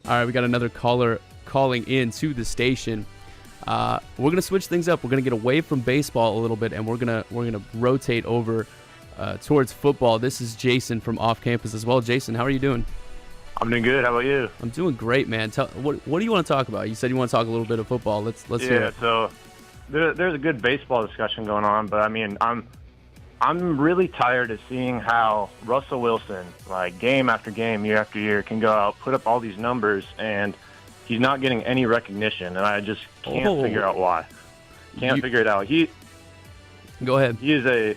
All right, we got another caller calling in to the station. We're gonna switch things up. We're gonna get away from baseball a little bit, and we're gonna rotate over towards football. This is Jayson from off campus as well. Jayson, how are you doing? I'm doing good. How about you? I'm doing great, man. What do you want to talk about? You said you want to talk a little bit of football. Let's hear it. So there's a good baseball discussion going on, but I mean, I'm really tired of seeing how Russell Wilson, like game after game, year after year, can go out, put up all these numbers, and he's not getting any recognition, and I just can't figure out why. Figure it out. Go ahead. He's a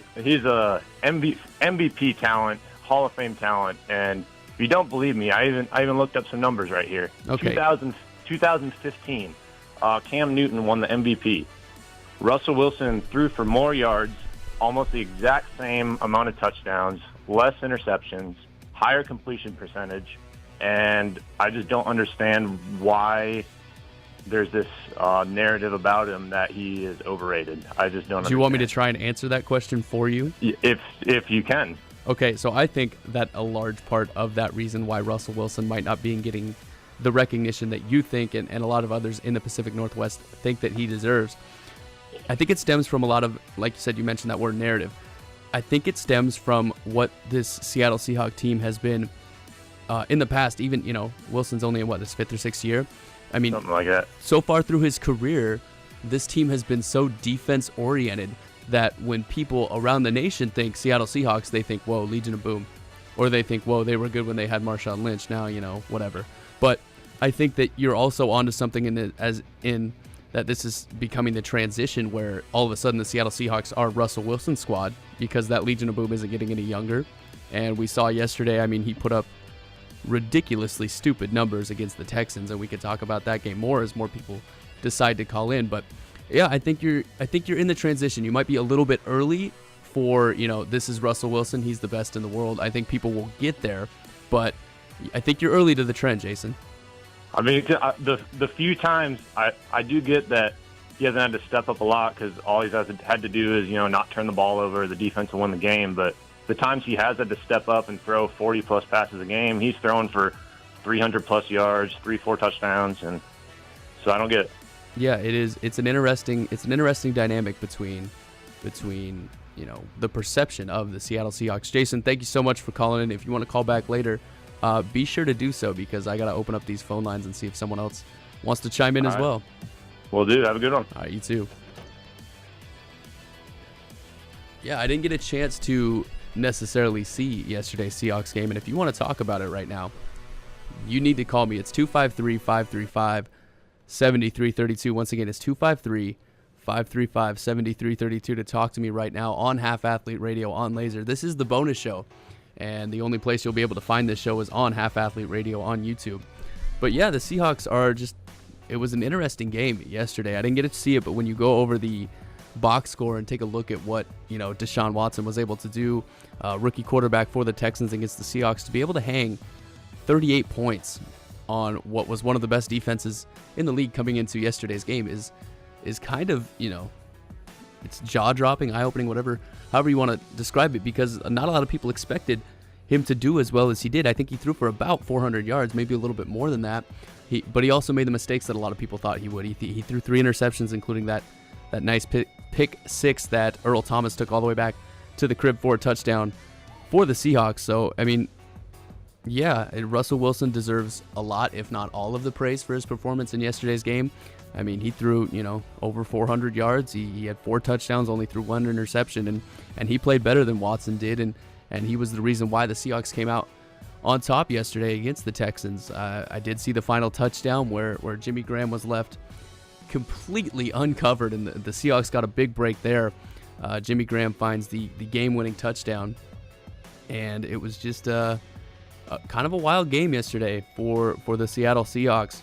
MVP talent, Hall of Fame talent, and if you don't believe me, I even looked up some numbers right here. Okay. 2015, Cam Newton won the MVP. Russell Wilson threw for more yards, almost the exact same amount of touchdowns, less interceptions, higher completion percentage, and I just don't understand why there's this narrative about him that he is overrated. I just don't understand. Do you want me to try and answer that question for you? If you can. Okay, so I think that a large part of that reason why Russell Wilson might not be getting the recognition that you think and a lot of others in the Pacific Northwest think that he deserves, I think it stems from a lot of, like you said, you mentioned that word narrative. I think it stems from what this Seattle Seahawks team has been in the past. Even, Wilson's only in his fifth or sixth year. I mean, something like that. So far through his career, this team has been so defense-oriented that when people around the nation think Seattle Seahawks, they think, whoa, Legion of Boom. Or they think, whoa, they were good when they had Marshawn Lynch. Now, whatever. But I think that you're also onto something in that this is becoming the transition where all of a sudden the Seattle Seahawks are Russell Wilson's squad because that Legion of Boom isn't getting any younger. And we saw yesterday, he put up ridiculously stupid numbers against the Texans, and we could talk about that game more as more people decide to call in. But yeah, I think you're in the transition. You might be a little bit early for, this is Russell Wilson, he's the best in the world. I think people will get there, but I think you're early to the trend, Jayson. I mean, the few times I do get that he hasn't had to step up a lot because all he's had to do is, not turn the ball over, the defense will win the game. But the times he has had to step up and throw 40-plus passes a game, he's throwing for 300-plus yards, 3-4 touchdowns, and so I don't get it. Yeah, it is. It's an interesting dynamic between the perception of the Seattle Seahawks. Jayson, thank you so much for calling in. If you want to call back later, be sure to do so because I got to open up these phone lines and see if someone else wants to chime in as well. Will do. Have a good one. All right, you too. Yeah, I didn't get a chance to necessarily see yesterday's Seahawks game, and if you want to talk about it right now, you need to call me. It's 253-535-7332. Once again, it's 253-535-7332 to talk to me right now on Half Athlete Radio on Laser. This is the bonus show, and the only place you'll be able to find this show is on Half Athlete Radio on YouTube. But yeah, the Seahawks it was an interesting game yesterday. I didn't get to see it, but when you go over the box score and take a look at what Deshaun Watson was able to do, rookie quarterback for the Texans against the Seahawks, to be able to hang 38 points on what was one of the best defenses in the league coming into yesterday's game is kind of, it's jaw-dropping, eye-opening, however you want to describe it, because not a lot of people expected him to do as well as he did. I think he threw for about 400 yards, maybe a little bit more than that. But he also made the mistakes that a lot of people thought he would. He threw 3 interceptions, including that nice pick six that Earl Thomas took all the way back to the crib for a touchdown for the Seahawks. So, yeah, Russell Wilson deserves a lot, if not all of the praise for his performance in yesterday's game. He threw, over 400 yards. He had 4 touchdowns, only threw 1 interception, and he played better than Watson did, and he was the reason why the Seahawks came out on top yesterday against the Texans. I did see the final touchdown where Jimmy Graham was left completely uncovered, and the Seahawks got a big break there. Jimmy Graham finds the game-winning touchdown, and it was just kind of a wild game yesterday for the Seattle Seahawks.